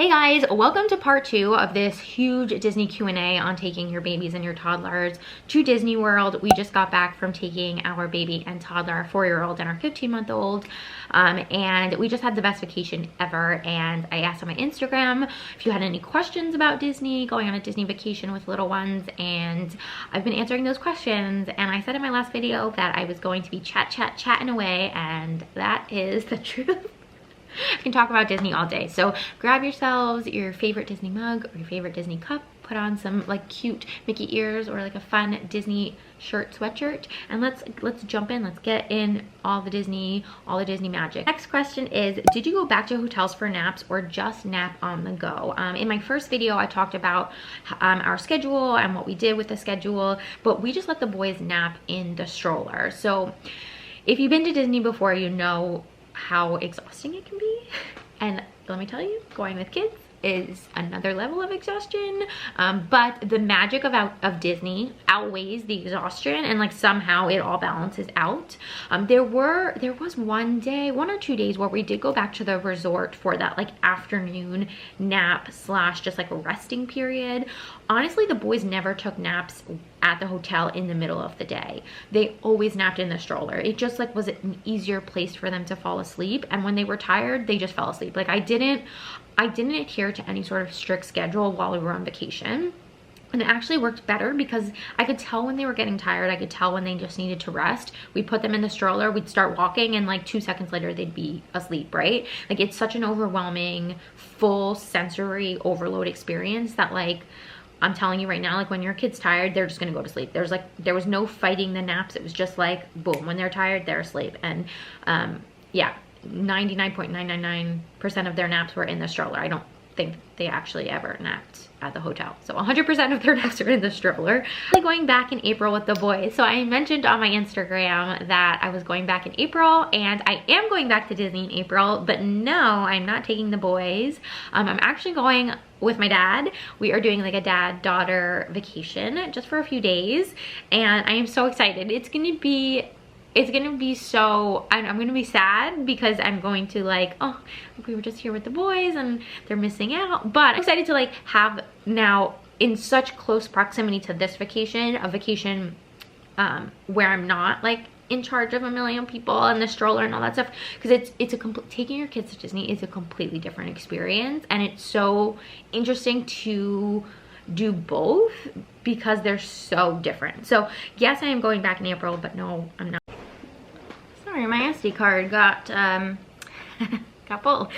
Hey guys, welcome to part 2 of this huge Disney Q&A on taking your babies and your toddlers to Disney World. We just got back from taking our baby and toddler, 4-year-old and our 15-month-old, and we just had the best vacation ever. And I asked on my Instagram if you had any questions about Disney, going on a Disney vacation with little ones, and I've been answering those questions. And I said in my last video that I was going to be chatting away, and that is the truth. I can talk about Disney all day. So grab yourselves your favorite Disney mug or your favorite Disney cup, put on some like cute Mickey ears or like a fun Disney sweatshirt, and let's jump in. Let's get in all the Disney magic. Next question is, did you go back to hotels for naps or just nap on the go? In my first video I talked about our schedule and what we did with the schedule, but we just let the boys nap in the stroller. So if you've been to Disney before, you know how exhausting it can be, and let me tell you, going with kids is another level of exhaustion, but the magic of Disney outweighs the exhaustion, and like somehow it all balances out. There was one or two days where we did go back to the resort for that like afternoon nap / just like a resting period. Honestly, the boys never took naps at the hotel in the middle of the day. They always napped in the stroller. It just like was an easier place for them to fall asleep, and when they were tired they just fell asleep. Like I didn't adhere to any sort of strict schedule while we were on vacation, and it actually worked better because I could tell when they were getting tired. I could tell when they just needed to rest. We'd put them in the stroller, we'd start walking, and like 2 seconds later they'd be asleep, right? Like it's such an overwhelming full sensory overload experience that, like, I'm telling you right now, like when your kid's tired, they're just gonna go to sleep. There was no fighting the naps. It was just like boom, when they're tired they're asleep. And yeah, 99.999% of their naps were in the stroller. I don't think they actually ever napped at the hotel. So 100% of their naps are in the stroller. I'm going back in April with the boys. So I mentioned on my Instagram that I was going back in April, and I am going back to Disney in April, but no, I'm not taking the boys. I'm actually going with my dad. We are doing like a dad-daughter vacation just for a few days, and I am so excited. It's gonna be so, I'm gonna be sad because I'm going to like, oh, we were just here with the boys and they're missing out. But I'm excited to like have now in such close proximity to this vacation, a vacation where I'm not like in charge of a million people and the stroller and all that stuff, because taking your kids to Disney is a completely different experience, and it's so interesting to do both because they're so different. So yes, I am going back in April, but no, I'm not. Sorry, my SD card got got full.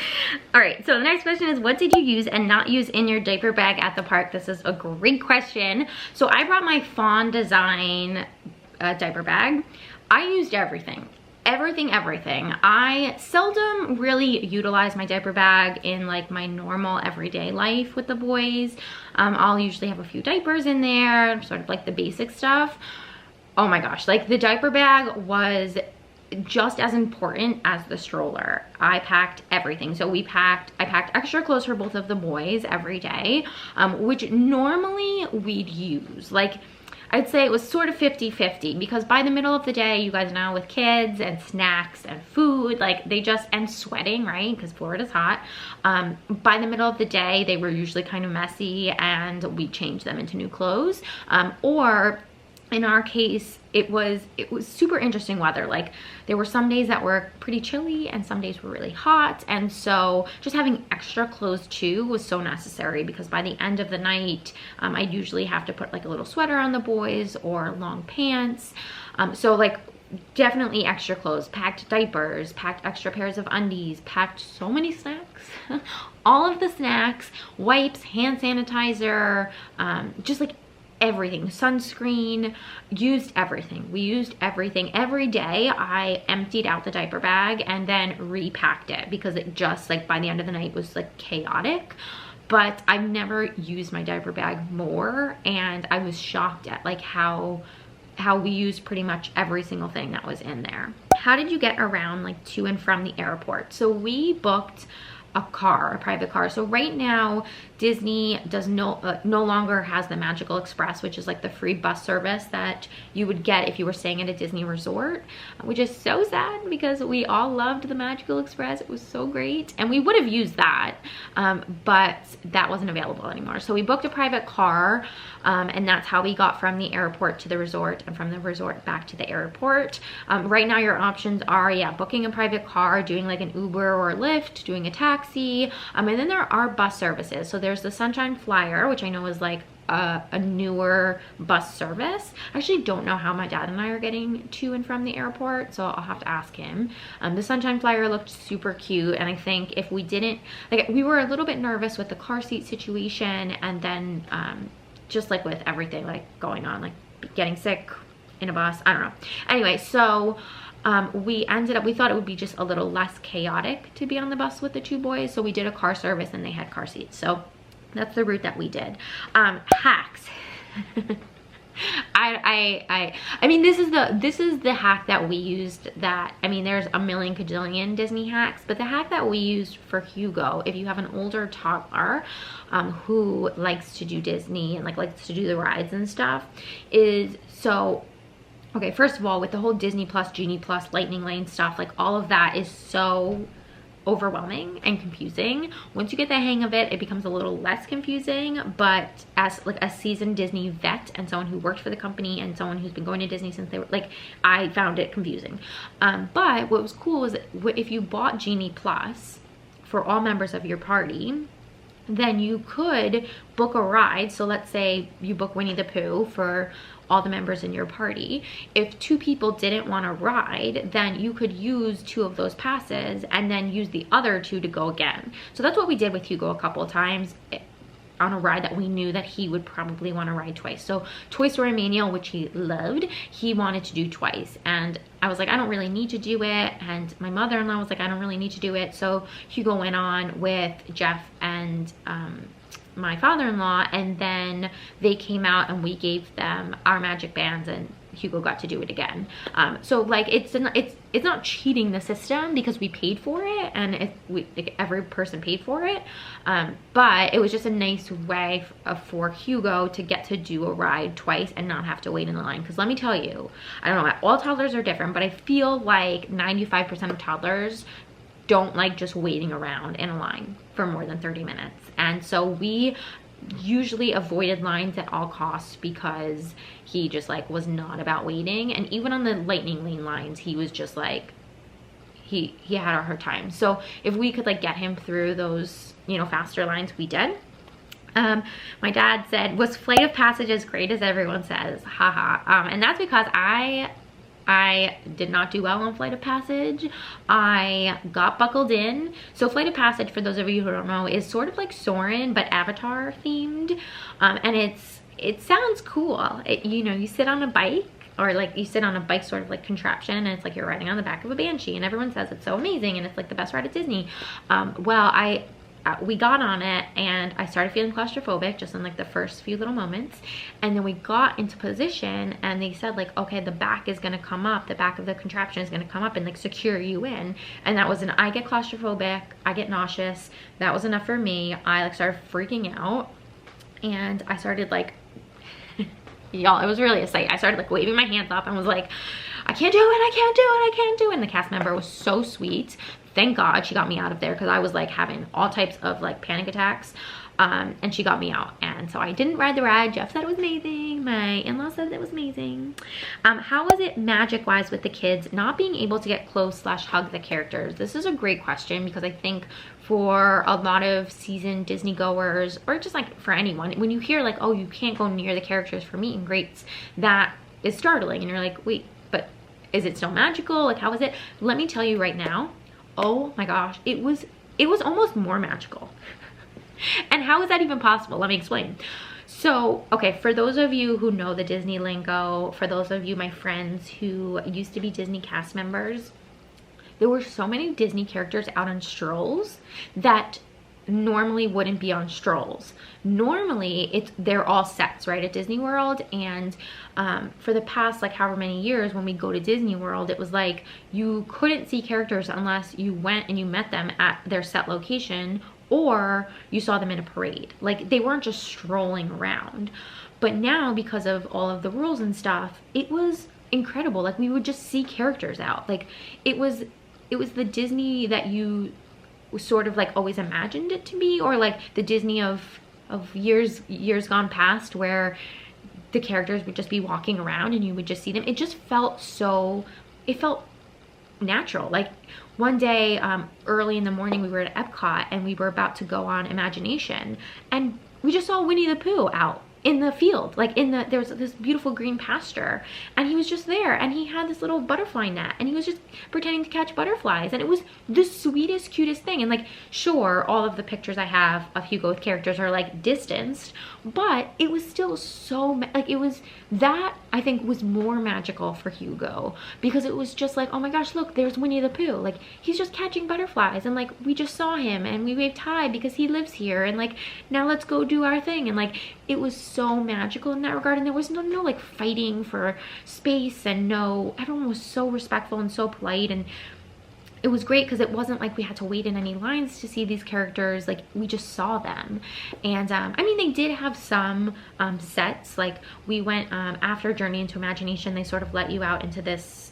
All right, so the next question is, what did you use and not use in your diaper bag at the park? This is a great question. So I brought my Fawn Design diaper bag. I used everything. I seldom really utilize my diaper bag in like my normal everyday life with the boys. I'll usually have a few diapers in there, sort of like the basic stuff. Oh my gosh, like the diaper bag was just as important as the stroller. I packed everything. So I packed extra clothes for both of the boys every day, which normally we'd use. Like I'd say it was sort of 50-50, because by the middle of the day, you guys know, with kids and snacks and food, like and sweating, right? Because Florida's hot. By the middle of the day, they were usually kind of messy and we changed them into new clothes. Or in our case, it was super interesting weather. Like there were some days that were pretty chilly and some days were really hot, and so just having extra clothes too was so necessary, because by the end of the night I'd usually have to put like a little sweater on the boys or long pants. So like definitely extra clothes, packed diapers, packed extra pairs of undies, packed so many snacks. All of the snacks, wipes, hand sanitizer, just like everything, sunscreen, used everything. We used everything. Every day I emptied out the diaper bag and then repacked it, because it just like by the end of the night was like chaotic. But I've never used my diaper bag more, and I was shocked at like how we used pretty much every single thing that was in there. How did you get around like to and from the airport? So we booked a private car. So right now Disney does no longer has the Magical Express, which is like the free bus service that you would get if you were staying at a Disney resort, which is so sad because we all loved the Magical Express. It was so great and we would have used that, but that wasn't available anymore. So we booked a private car, and that's how we got from the airport to the resort and from the resort back to the airport. Right now your options are, yeah, booking a private car, doing like an Uber or a Lyft, doing a taxi, and then there are bus services. So there's the Sunshine Flyer, which I know is like a newer bus service. I actually don't know how my dad and I are getting to and from the airport, so I'll have to ask him. The Sunshine Flyer looked super cute, and I think if we didn't, like, we were a little bit nervous with the car seat situation, and then just like with everything like going on, like getting sick in a bus, I don't know. Anyway, so we thought it would be just a little less chaotic to be on the bus with the two boys, so we did a car service and they had car seats. So that's the route that we did. Hacks. I mean, this is the hack that we used. That, I mean, there's a million cajillion Disney hacks, but the hack that we used for Hugo, if you have an older toddler who likes to do Disney and like likes to do the rides and stuff, is so, okay, first of all, with the whole Disney Plus, Genie Plus, Lightning Lane stuff, like all of that is so overwhelming and confusing. Once you get the hang of it, it becomes a little less confusing, but as like a seasoned Disney vet and someone who worked for the company and someone who's been going to Disney since they were like, I found it confusing. But what was cool was that if you bought Genie Plus for all members of your party, then you could book a ride. So let's say you book Winnie the Pooh for all the members in your party. If two people didn't want to ride, then you could use 2 of those passes and then use the other 2 to go again. So that's what we did with Hugo a couple of times on a ride that we knew that he would probably want to ride twice. So Toy Story Mania, which he loved, he wanted to do twice, and I was like, I don't really need to do it, and my mother-in-law was like, I don't really need to do it. So Hugo went on with Jeff and my father-in-law, and then they came out and we gave them our magic bands and Hugo got to do it again. So like it's not cheating the system because we paid for it, and like every person paid for it, but it was just a nice way for Hugo to get to do a ride twice and not have to wait in the line. Because let me tell you, I don't know, all toddlers are different, but I feel like 95% of toddlers don't like just waiting around in a line for more than 30 minutes. And so we usually avoided lines at all costs because he just like was not about waiting. And even on the Lightning Lane lines, he was just like, he had a hard time. So if we could like get him through those, you know, faster lines, we did. My dad said, was Flight of Passage as great as everyone says? Haha. And that's because I did not do well on Flight of Passage. I got buckled in. So Flight of Passage, for those of you who don't know, is sort of like Soarin', but Avatar themed. And it sounds cool. You know, you sit on a bike, or like you sit on a bike sort of like contraption, and it's like you're riding on the back of a banshee, and everyone says it's so amazing and it's like the best ride at Disney. Well, we got on it and I started feeling claustrophobic just in like the first few little moments, and then we got into position and they said like, okay, the back is gonna come up, the back of the contraption is gonna come up and like secure you in. And that was I get claustrophobic, I get nauseous. That was enough for me. I like started freaking out, and I started like y'all, it was really a sight. I started like waving my hands up and was like, I can't do it, I can't do it, I can't do it. And the cast member was so sweet. Thank God she got me out of there because I was like having all types of like panic attacks, and she got me out. And so I didn't ride the ride. Jeff said it was amazing. My in-law said it was amazing. How was it magic wise with the kids not being able to get close / hug the characters? This is a great question because I think for a lot of seasoned Disney goers, or just like for anyone, when you hear like, oh, you can't go near the characters for meet and greets, that is startling. And you're like, wait, but is it still magical? Like, how is it? Let me tell you right now, oh my gosh, it was almost more magical. And how is that even possible? Let me explain. So, okay, for those of you who know the Disney lingo, for those of you, my friends who used to be Disney cast members, there were so many Disney characters out on strolls that normally wouldn't be on strolls. Normally they're all sets, right, at Disney World. And for the past like however many years, when we go to Disney World, it was like you couldn't see characters unless you went and you met them at their set location, or you saw them in a parade. Like, they weren't just strolling around. But now, because of all of the rules and stuff, it was incredible. Like, we would just see characters out. Like, it was the Disney that you sort of like always imagined it to be, or like the Disney of years gone past, where the characters would just be walking around and you would just see them. It just felt so, it felt natural. Like, one day early in the morning, we were at Epcot and we were about to go on Imagination, and we just saw Winnie the Pooh out in the field, like there was this beautiful green pasture, and he was just there, and he had this little butterfly net, and he was just pretending to catch butterflies, and it was the sweetest, cutest thing. And like, sure, all of the pictures I have of Hugo with characters are like distanced, but it was still so like, it was, that I think was more magical for Hugo, because it was just like, oh my gosh, look, there's Winnie the Pooh, like he's just catching butterflies, and like we just saw him and we waved hi because he lives here, and like now let's go do our thing. And like, it was so magical in that regard. And there was no like fighting for space, and no, everyone was so respectful and so polite, and it was great because it wasn't like we had to wait in any lines to see these characters. Like, we just saw them. And I mean, they did have some sets. Like, we went after Journey into Imagination, they sort of let you out into this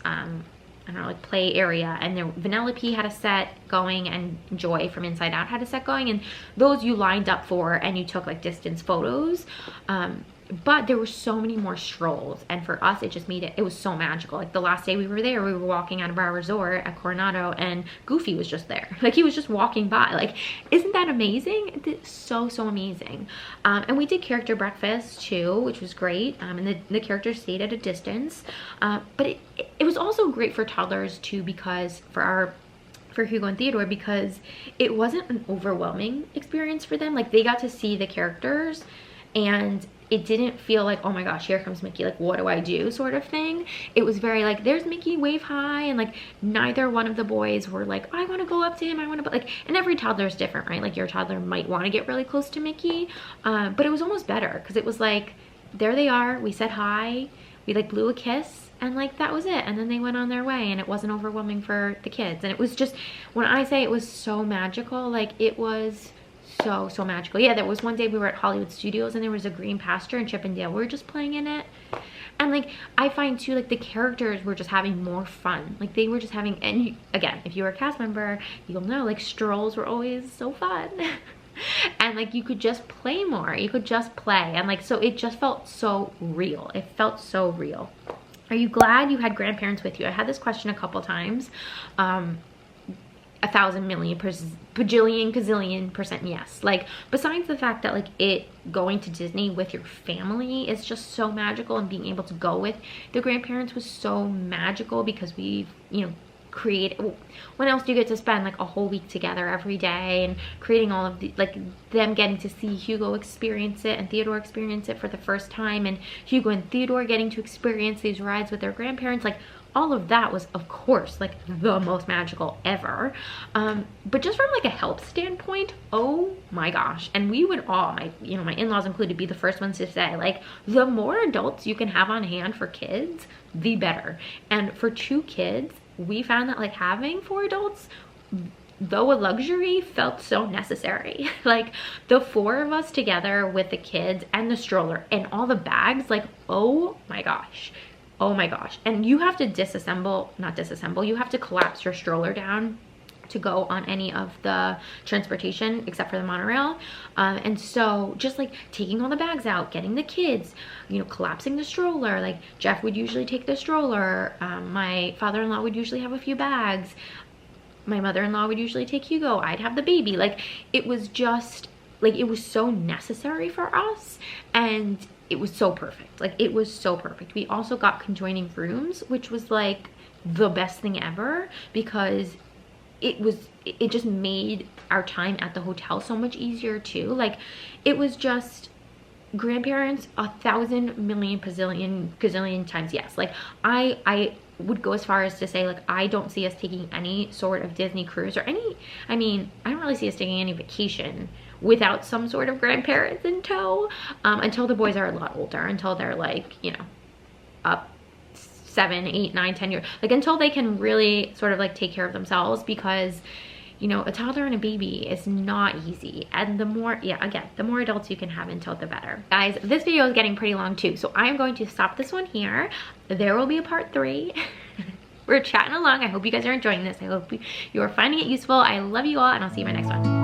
I don't know, like play area, and there Vanellope had a set going, and Joy from Inside Out had a set going, and those you lined up for and you took like distance photos. But there were so many more strolls, and for us, it just made it, it was so magical. Like, the last day we were there, we were walking out of our resort at Coronado, and Goofy was just there. Like, he was just walking by. Like, isn't that amazing? It's so amazing. And we did character breakfast too, which was great. And the characters stayed at a distance. But it was also great for toddlers too, because for Hugo and Theodore, because it wasn't an overwhelming experience for them. Like, they got to see the characters, and it didn't feel like, oh my gosh, here comes Mickey, like what do I do sort of thing. It was very like, there's Mickey, wave hi. And like, neither one of the boys were like, I want to go up to him, I want to, like, and every toddler is different, right? Like, your toddler might want to get really close to Mickey, but it was almost better because it was like, there they are, we said hi, we like blew a kiss, and like that was it. And then they went on their way, and it wasn't overwhelming for the kids. And it was just, when I say it was so magical, like it was so magical. Yeah, there was one day we were at Hollywood Studios, and there was a green pasture, and Chip and Dale were just playing in it. And like, I find too, like the characters were just having more fun. Like, they were just having, and you, again, if you were a cast member, you'll know, like, strolls were always so fun. And like, you could just play more, you could just play, and like, so it just felt so real. It felt so real. Are you glad you had grandparents with you? I had this question a couple times. 1,000 million bajillion gazillion percent yes. Like, besides the fact that like it going to Disney with your family is just so magical, and being able to go with the grandparents was so magical, because we've, you know, when else do you get to spend like a whole week together every day, and creating all of the, like, them getting to see Hugo experience it and Theodore experience it for the first time, and Hugo and Theodore getting to experience these rides with their grandparents. Like, all of that was, of course, like the most magical ever. But just from like a health standpoint, oh my gosh. And we would all, my in-laws included, be the first ones to say, like, the more adults you can have on hand for kids, the better. And for 2 kids, we found that like having 4 adults, though a luxury, felt so necessary. Like, the 4 of us together with the kids and the stroller and all the bags, like, oh my gosh. Oh my gosh. And you have to you have to collapse your stroller down to go on any of the transportation except for the monorail. And so just like taking all the bags out, getting the kids, you know, collapsing the stroller. Like, Jeff would usually take the stroller. My father-in-law would usually have a few bags. My mother-in-law would usually take Hugo. I'd have the baby. Like, it was just like, it was so necessary for us, and it was so perfect. Like, it was so perfect. We also got conjoining rooms, which was like the best thing ever, because it just made our time at the hotel so much easier too. Like, it was just grandparents 1,000 million gazillion times yes. Like, I would go as far as to say, like, I don't see us taking any sort of Disney cruise or any, I mean, I don't really see us taking any vacation without some sort of grandparents in tow, until the boys are a lot older, until they're like, you know, up 7, 8, 9, 10 years, like until they can really sort of like take care of themselves, because you know, a toddler and a baby is not easy. And the more, yeah, again, the more adults you can have in tow, the better. Guys, this video is getting pretty long too, so I'm going to stop this one here. There will be a part 3. We're chatting along. I hope you guys are enjoying this. I hope you are finding it useful. I love you all, and I'll see you in my next one.